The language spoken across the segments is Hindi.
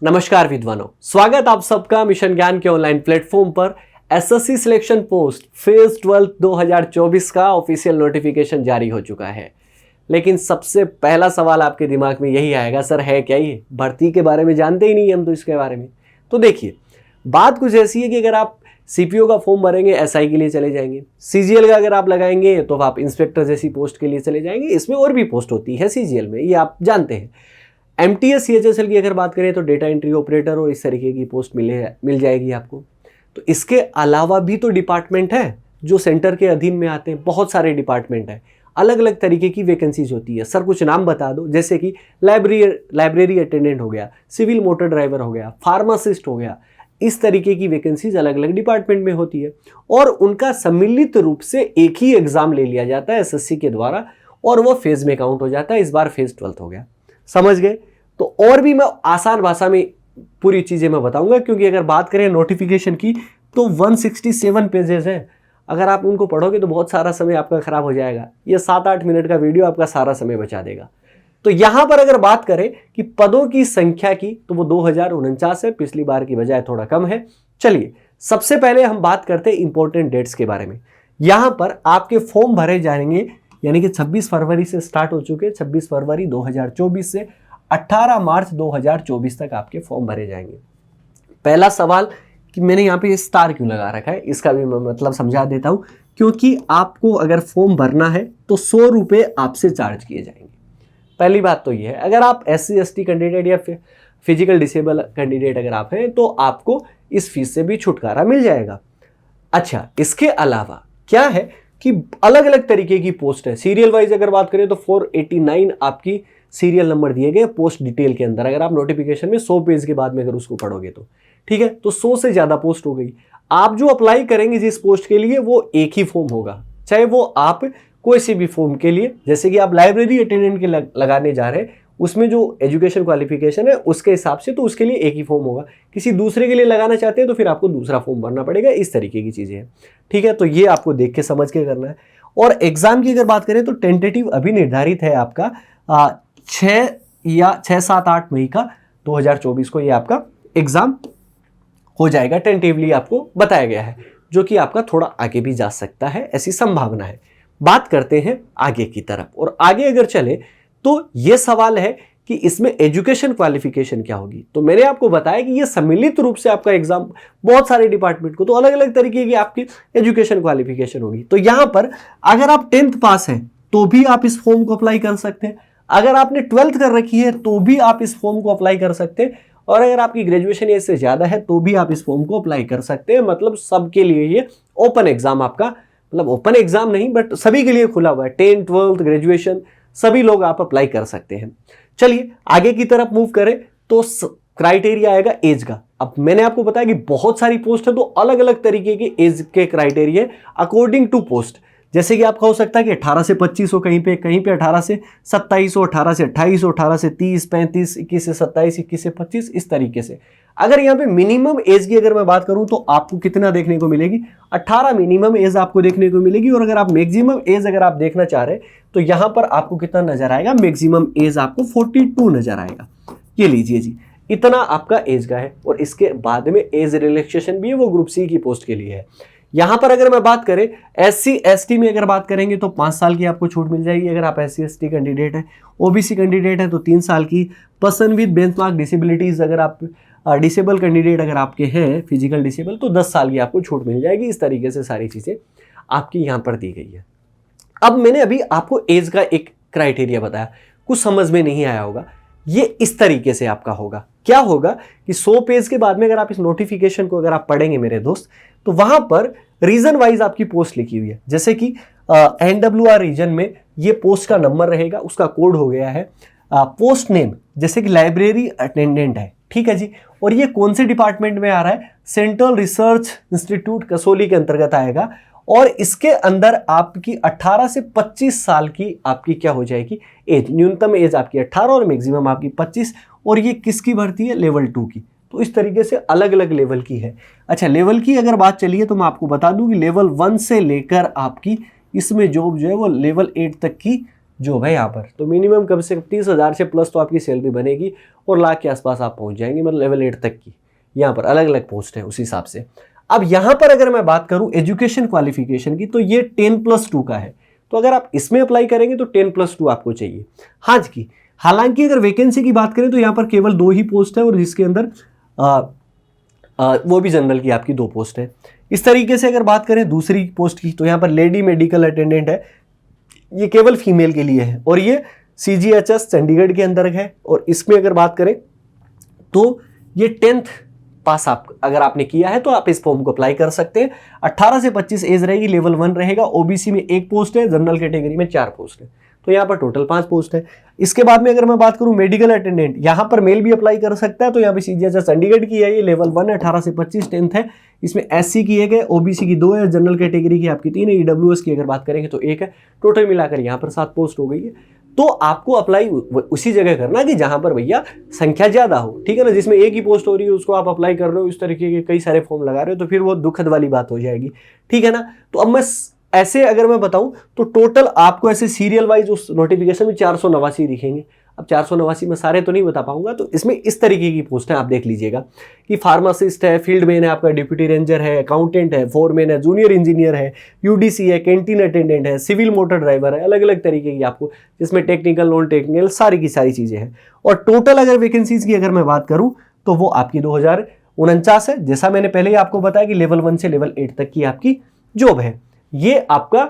नमस्कार विद्वानों, स्वागत आप सबका मिशन ज्ञान के ऑनलाइन प्लेटफॉर्म पर। एसएससी सिलेक्शन पोस्ट फेज 12 2024 का ऑफिशियल नोटिफिकेशन जारी हो चुका है। लेकिन सबसे पहला सवाल आपके दिमाग में यही आएगा, सर है क्या ये? भर्ती के बारे में जानते ही नहीं हम तो इसके बारे में। तो देखिए, बात कुछ ऐसी है कि अगर आप सीपीओ का फॉर्म भरेंगे एसआई के लिए चले जाएंगे, सीजीएल का अगर आप लगाएंगे तो आप इंस्पेक्टर जैसी पोस्ट के लिए चले जाएंगे। इसमें और भी पोस्ट होती है सीजीएल में, ये आप जानते हैं। एमटीएस सीएचएसएल की अगर बात करें तो डेटा एंट्री ऑपरेटर और इस तरीके की पोस्ट मिल जाएगी आपको। तो इसके अलावा भी तो डिपार्टमेंट है जो सेंटर के अधीन में आते हैं, बहुत सारे डिपार्टमेंट हैं, अलग अलग तरीके की वैकेंसीज होती है। सर कुछ नाम बता दो, जैसे कि लाइब्रेरी अटेंडेंट हो गया, सिविल मोटर ड्राइवर हो गया, फार्मासिस्ट हो गया। इस तरीके की वैकेंसीज अलग अलग डिपार्टमेंट में होती है और उनका सम्मिलित रूप से एक ही एग्जाम ले लिया जाता है एसएससी के द्वारा और वो फेज में काउंट हो जाता है। इस बार फेज 12 हो गया, समझ गए? तो और भी मैं आसान भाषा में पूरी चीजें मैं बताऊंगा, क्योंकि अगर बात करें नोटिफिकेशन की तो 167 पेजेस हैं। अगर आप उनको पढ़ोगे तो बहुत सारा समय आपका खराब हो जाएगा। ये 7-8 मिनट का वीडियो आपका सारा समय बचा देगा। तो यहां पर अगर बात करें कि पदों की संख्या की तो वो 2049 है, पिछली बार की बजाय थोड़ा कम है। चलिए सबसे पहले हम बात करते हैं इंपॉर्टेंट डेट्स के बारे में। यहां पर आपके फॉर्म भरे जाएंगे, यानी कि 26 फरवरी से स्टार्ट हो चुके, 26 फरवरी 2024 से 18 मार्च 2024 तक आपके फॉर्म भरे जाएंगे। पहला सवाल कि मैंने यहाँ पे स्टार क्यों लगा रखा है, इसका भी मैं मतलब समझा देता हूँ। क्योंकि आपको अगर फॉर्म भरना है तो 100 रुपये आपसे चार्ज किए जाएंगे। पहली बात तो ये है, अगर आप SC/ST कैंडिडेट या फिजिकल डिसेबल कैंडिडेट अगर आप हैं तो आपको इस फीस से भी छुटकारा मिल जाएगा। अच्छा, इसके अलावा क्या है कि अलग अलग तरीके की पोस्ट है। सीरियल वाइज अगर बात करें तो 489 आपकी सीरियल नंबर दिए गए पोस्ट डिटेल के अंदर। अगर आप नोटिफिकेशन में 100 पेज के बाद में अगर उसको पढ़ोगे तो ठीक है, तो 100 से ज़्यादा पोस्ट हो गई। आप जो अप्लाई करेंगे जिस पोस्ट के लिए वो एक ही फॉर्म होगा, चाहे वो आप कोई सी भी फॉर्म के लिए, जैसे कि आप लाइब्रेरी अटेंडेंट के लगाने जा रहे हैं, उसमें जो एजुकेशन क्वालिफिकेशन है उसके हिसाब से तो उसके लिए एक ही फॉर्म होगा। किसी दूसरे के लिए लगाना चाहते हैं तो फिर आपको दूसरा फॉर्म भरना पड़ेगा। इस तरीके की चीज़ें हैं, ठीक है। तो ये आपको देख के समझ के करना है। और एग्जाम की अगर बात करें तो टेंटेटिव अभी निर्धारित है आपका 6-7-8 मई का 2024 को ये आपका एग्जाम हो जाएगा। टेंटेटिवली आपको बताया गया है, जो कि आपका थोड़ा आगे भी जा सकता है, ऐसी संभावना है। बात करते हैं आगे की तरफ, और आगे अगर चले तो ये सवाल है कि इसमें एजुकेशन क्वालिफिकेशन क्या होगी। तो मैंने आपको बताया कि ये सम्मिलित रूप से आपका एग्जाम बहुत सारे डिपार्टमेंट को, तो अलग अलग तरीके की आपकी एजुकेशन क्वालिफिकेशन होगी। तो यहां पर अगर आप 10th पास हैं तो भी आप इस फॉर्म को अप्लाई कर सकते हैं, अगर आपने 12th कर रखी है तो भी आप इस फॉर्म को अप्लाई कर सकते हैं, और अगर आपकी ग्रेजुएशन एज से ज्यादा है तो भी आप इस फॉर्म को अप्लाई कर सकते हैं। मतलब सबके लिए ये ओपन एग्जाम आपका, मतलब ओपन एग्जाम नहीं बट सभी के लिए खुला हुआ है। 10th 12th ग्रेजुएशन सभी लोग आप अप्लाई कर सकते हैं। चलिए आगे की तरफ मूव करें तो क्राइटेरिया आएगा एज का। अब मैंने आपको बताया कि बहुत सारी पोस्ट है तो अलग अलग तरीके के एज के क्राइटेरिया अकॉर्डिंग टू पोस्ट। जैसे कि आपका हो सकता है कि 18 से 25 हो, कहीं पे 18 से 27 हो, 18 से 28 हो, 18 से 30, 35, 21 से 27, 21 से 25, इस तरीके से। अगर यहाँ पे मिनिमम एज की अगर मैं बात करूं तो आपको कितना देखने को मिलेगी? 18 मिनिमम एज आपको देखने को मिलेगी। और अगर आप मैक्सिमम एज अगर आप देखना चाह रहे हैं तो यहाँ पर आपको कितना नजर आएगा? मैक्सिमम एज आपको 42 नजर आएगा। ये लीजिए जी, इतना आपका एज का है। और इसके बाद में एज रिलैक्सेशन भी है, वो ग्रुप सी की पोस्ट के लिए है। यहां पर अगर मैं बात करें SC/ST में अगर बात करेंगे तो 5 साल की आपको छूट मिल जाएगी। अगर आप SC/ST कैंडिडेट है, OBC कैंडिडेट है तो 3 साल की। पर्सन विद बेंचमार्क डिसेबिलिटीज अगर आप डिसेबल कैंडिडेट अगर आपके हैं, फिजिकल डिसेबल, तो 10 साल की आपको छूट मिल जाएगी। इस तरीके से सारी चीजें आपकी यहाँ पर दी गई है। अब मैंने अभी आपको एज का एक क्राइटेरिया बताया, कुछ समझ में नहीं आया होगा। ये इस तरीके से आपका होगा। क्या होगा कि 100 पेज के बाद में अगर आप इस नोटिफिकेशन को अगर आप पढ़ेंगे मेरे दोस्त, तो वहां पर रीजन वाइज आपकी पोस्ट लिखी हुई है। जैसे कि NWR रीजन में ये पोस्ट का नंबर रहेगा, उसका कोड हो गया है। पोस्ट नेम जैसे कि लाइब्रेरी अटेंडेंट है, ठीक है जी। और ये कौन से डिपार्टमेंट में आ रहा है? सेंट्रल रिसर्च इंस्टीट्यूट कसौली के अंतर्गत आएगा। और इसके अंदर आपकी 18 से 25 साल की आपकी क्या हो जाएगी एज। न्यूनतम एज आपकी 18 और मैक्सिमम आपकी 25। और ये किसकी भर्ती है? लेवल 2 की। तो इस तरीके से अलग अलग लेवल की है। अच्छा, लेवल की अगर बात चलिए तो मैं आपको बता दूं कि लेवल 1 से लेकर आपकी इसमें जॉब जो है वो लेवल 8 तक की जॉब है यहाँ पर। तो मिनिमम कम से कम 30,000 से प्लस तो आपकी सैलरी बनेगी और लाख के आसपास आप पहुँच जाएंगे, मतलब लेवल 8 तक की। यहाँ पर अलग अलग पोस्ट है उस हिसाब से। अब यहाँ पर अगर मैं बात करूँ एजुकेशन क्वालिफिकेशन की, तो ये 10+2 का है। तो अगर आप इसमें अप्लाई करेंगे तो 10+2 आपको चाहिए। हाँ जी, हालांकि अगर वैकेंसी की बात करें तो यहाँ पर केवल 2 ही पोस्ट है और जिसके अंदर वो भी जनरल की आपकी 2 पोस्ट है। इस तरीके से अगर बात करें दूसरी पोस्ट की, तो यहाँ पर लेडी मेडिकल अटेंडेंट है, ये केवल फीमेल के लिए है और ये CGHS चंडीगढ़ के अंदर है। और इसमें अगर बात करें तो ये 10th पास आप अगर आपने किया है तो आप इस फॉर्म को अप्लाई कर सकते हैं। 18 से 25 एज रहेगी, लेवल 1 रहेगा। OBC में 1 पोस्ट है, जनरल कैटेगरी में 4 पोस्ट है। तो यहाँ पर टोटल 5 पोस्ट है। इसके बाद में अगर मैं बात करूँ मेडिकल अटेंडेंट, यहाँ पर मेल भी अप्लाई कर सकता है। तो यहाँ पे CGHS चंडीगढ़ की है, ये लेवल 1 है, 18 से 25, 10th है। इसमें SC की 1 है, OBC की 2 है, जनरल कैटेगरी की आपकी 3 है, EWS की अगर बात करेंगे तो 1 है। टोटल मिलाकर यहाँ पर 7 पोस्ट हो गई है। तो आपको अप्लाई उसी जगह करना कि जहां पर भैया संख्या ज्यादा हो, ठीक है ना। जिसमें एक ही पोस्ट हो रही है उसको आप अप्लाई कर रहे हो, इस तरीके के कई सारे फॉर्म लगा रहे हो, तो फिर वो दुखद वाली बात हो जाएगी, ठीक है ना। तो अब मैं ऐसे अगर मैं बताऊं तो टोटल आपको ऐसे सीरियल वाइज उस नोटिफिकेशन में 489 दिखेंगे। अब 489 में सारे तो नहीं बता पाऊंगा, तो इसमें इस तरीके की पोस्ट है, आप देख लीजिएगा कि फार्मासिस्ट है, फील्ड मैन है, आपका डिप्यूटी रेंजर है, अकाउंटेंट है, फोरमैन है, जूनियर इंजीनियर है, UDC है, कैंटीन अटेंडेंट है, सिविल मोटर ड्राइवर है, अलग अलग तरीके की आपको, जिसमें टेक्निकल नॉन टेक्निकल सारी की सारी चीज़ें हैं। और टोटल अगर वैकेंसीज की अगर मैं बात करूँ तो वो आपकी 2049 है। जैसा मैंने पहले ही आपको बताया कि लेवल 1 से लेवल 8 तक की आपकी जॉब है। ये आपका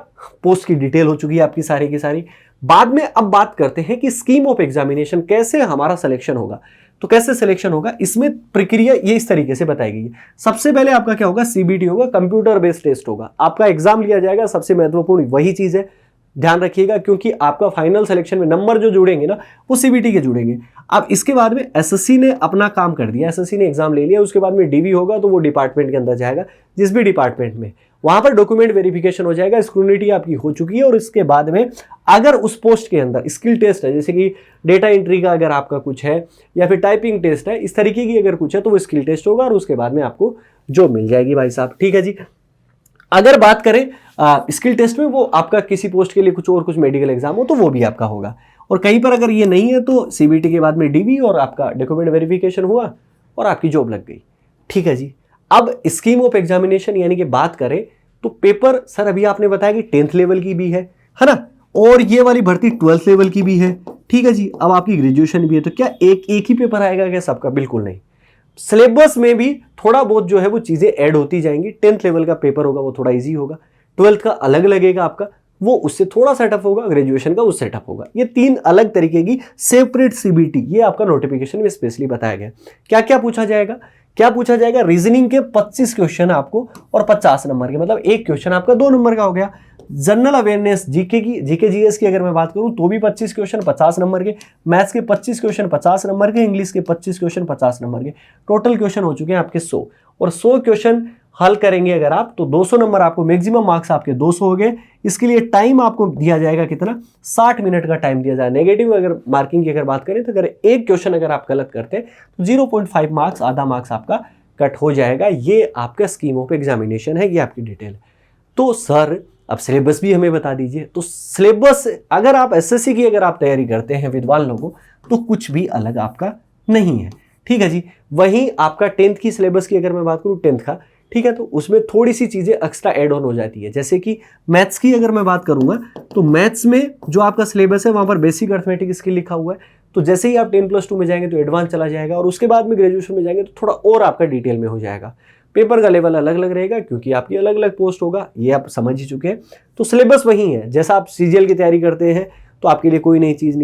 पोस्ट की डिटेल हो चुकी है आपकी सारी की सारी। बाद में अब बात करते हैं कि स्कीम ऑफ एग्जामिनेशन कैसे हमारा सिलेक्शन होगा। तो कैसे सिलेक्शन होगा, इसमें प्रक्रिया ये इस तरीके से बताई गई है। सबसे पहले आपका क्या होगा, CBT होगा, कंप्यूटर बेस्ड टेस्ट होगा, आपका एग्जाम लिया जाएगा। सबसे महत्वपूर्ण वही चीज है, ध्यान रखिएगा, क्योंकि आपका फाइनल सिलेक्शन में नंबर जो जुड़ेंगे ना वो CBT के जुड़ेंगे। अब इसके बाद में SSC ने अपना काम कर दिया, SSC ने एग्जाम ले लिया। उसके बाद में DV होगा, तो वो डिपार्टमेंट के अंदर जाएगा, जिस भी डिपार्टमेंट में, वहां पर डॉक्यूमेंट वेरिफिकेशन हो जाएगा, स्क्रूनिटी आपकी हो चुकी है। और इसके बाद में अगर उस पोस्ट के अंदर स्किल टेस्ट है, जैसे कि डेटा एंट्री का अगर आपका कुछ है या फिर टाइपिंग टेस्ट है, इस तरीके की अगर कुछ है तो वो स्किल टेस्ट होगा और उसके बाद में आपको जॉब मिल जाएगी भाई साहब, ठीक है जी। अगर बात करें स्किल टेस्ट में, वो आपका किसी पोस्ट के लिए कुछ मेडिकल एग्जाम हो तो वो भी आपका होगा। और कहीं पर अगर ये नहीं है तो CBT के बाद में DV और आपका डॉक्यूमेंट वेरिफिकेशन हुआ और आपकी जॉब लग गई, ठीक है जी। अब स्कीम ऑफ एग्जामिनेशन यानी कि बात करें तो पेपर सर अभी आपने बताया कि 10th लेवल की भी है ना, और ये वाली भर्ती 12th लेवल की भी है, ठीक है जी। अब आपकी ग्रेजुएशन भी है, तो क्या एक ही पेपर आएगा क्या सबका? बिल्कुल नहीं। सिलेबस में भी थोड़ा बहुत जो है वो चीजें ऐड होती जाएंगी। 10th लेवल का पेपर होगा वो थोड़ा इजी होगा, 12th का अलग लगेगा आपका, वो उससे थोड़ा सेटअप होगा, ग्रेजुएशन का उस सेटअप होगा। ये 3 अलग तरीके की सेपरेट CBT, ये आपका नोटिफिकेशन में स्पेशली बताया गया। क्या क्या पूछा जाएगा, रीजनिंग के 25 क्वेश्चन आपको और 50 नंबर के, मतलब एक क्वेश्चन आपका 2 नंबर का हो गया। जनरल अवेयरनेस जीके GS की अगर मैं बात करूं तो भी 25 क्वेश्चन 50 नंबर के, मैथ्स के 25 क्वेश्चन 50 नंबर के, इंग्लिश के 25 क्वेश्चन 50 नंबर के। टोटल क्वेश्चन हो चुके हैं आपके 100, और 100 क्वेश्चन हल करेंगे अगर आप तो 200 नंबर आपको, मैक्सिमम मार्क्स आपके 200 हो गए। इसके लिए टाइम आपको दिया जाएगा कितना, 60 मिनट का टाइम दिया जाए। नेगेटिव अगर मार्किंग की अगर बात करें तो अगर एक क्वेश्चन अगर आप गलत करते हैं तो 0.5 मार्क्स, आधा मार्क्स आपका कट हो जाएगा। ये आपका स्कीम ऑफ एग्जामिनेशन है, ये आपकी डिटेल। तो सर अब सिलेबस भी हमें बता दीजिए। तो सिलेबस अगर आप SSC की अगर आप तैयारी करते हैं विद्वान लोगों, तो कुछ भी अलग आपका नहीं है, ठीक है जी। वहीं आपका 10th की सिलेबस की अगर मैं बात करूं 10th का, ठीक है, तो उसमें थोड़ी सी चीजें एक्स्ट्रा ऐड ऑन हो जाती है। जैसे कि मैथ्स की अगर मैं बात करूंगा तो मैथ्स में जो आपका सिलेबस है वहां पर बेसिक अर्थमेटिक स्किल लिखा हुआ है। तो जैसे ही आप 10+2 में जाएंगे तो एडवांस चला जाएगा, और उसके बाद में ग्रेजुएशन में जाएंगे तो थोड़ा और आपका डिटेल में हो जाएगा। पेपर का लेवल अलग अलग रहेगा क्योंकि आपकी अलग अलग पोस्ट होगा, ये आप समझ ही चुके हैं। तो सिलेबस वही है, जैसा आप CGL की तैयारी करते हैं तो आपके लिए कोई नई चीज़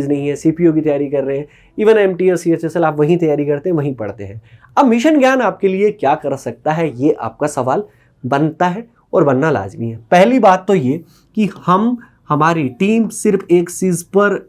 नहीं है। CPO की तैयारी कर रहे हैं, इवन MTS CHSL आप वहीं तैयारी करते हैं, वहीं पढ़ते हैं। अब मिशन ज्ञान आपके लिए क्या कर सकता है, ये आपका सवाल बनता है और बनना लाजमी है। पहली बात तो ये कि हमारी टीम सिर्फ एक चीज़ पर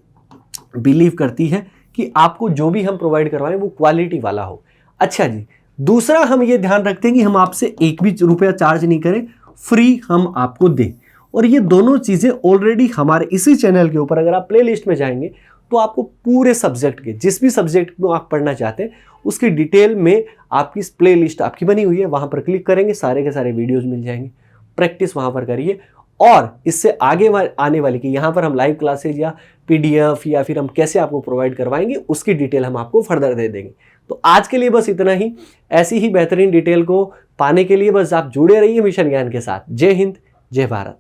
बिलीव करती है कि आपको जो भी हम प्रोवाइड करवाएं वो क्वालिटी वाला हो। अच्छा जी, दूसरा हम ये ध्यान रखते हैं कि हम आपसे एक भी रुपया चार्ज नहीं करें, फ्री हम आपको दें। और ये दोनों चीज़ें ऑलरेडी हमारे इसी चैनल के ऊपर अगर आप प्लेलिस्ट में जाएंगे तो आपको पूरे सब्जेक्ट के, जिस भी सब्जेक्ट में आप पढ़ना चाहते हैं उसकी डिटेल में आपकी प्लेलिस्ट आपकी बनी हुई है। वहाँ पर क्लिक करेंगे, सारे के सारे वीडियोज़ मिल जाएंगे। प्रैक्टिस वहाँ पर करिए और इससे आगे आने वाली कि यहाँ पर हम लाइव क्लासेज या PDF या फिर हम कैसे आपको प्रोवाइड करवाएंगे उसकी डिटेल हम आपको फर्दर दे देंगे। तो आज के लिए बस इतना ही। ऐसी ही बेहतरीन डिटेल को पाने के लिए बस आप जुड़े रहिए मिशन ज्ञान के साथ। जय हिंद, जय भारत।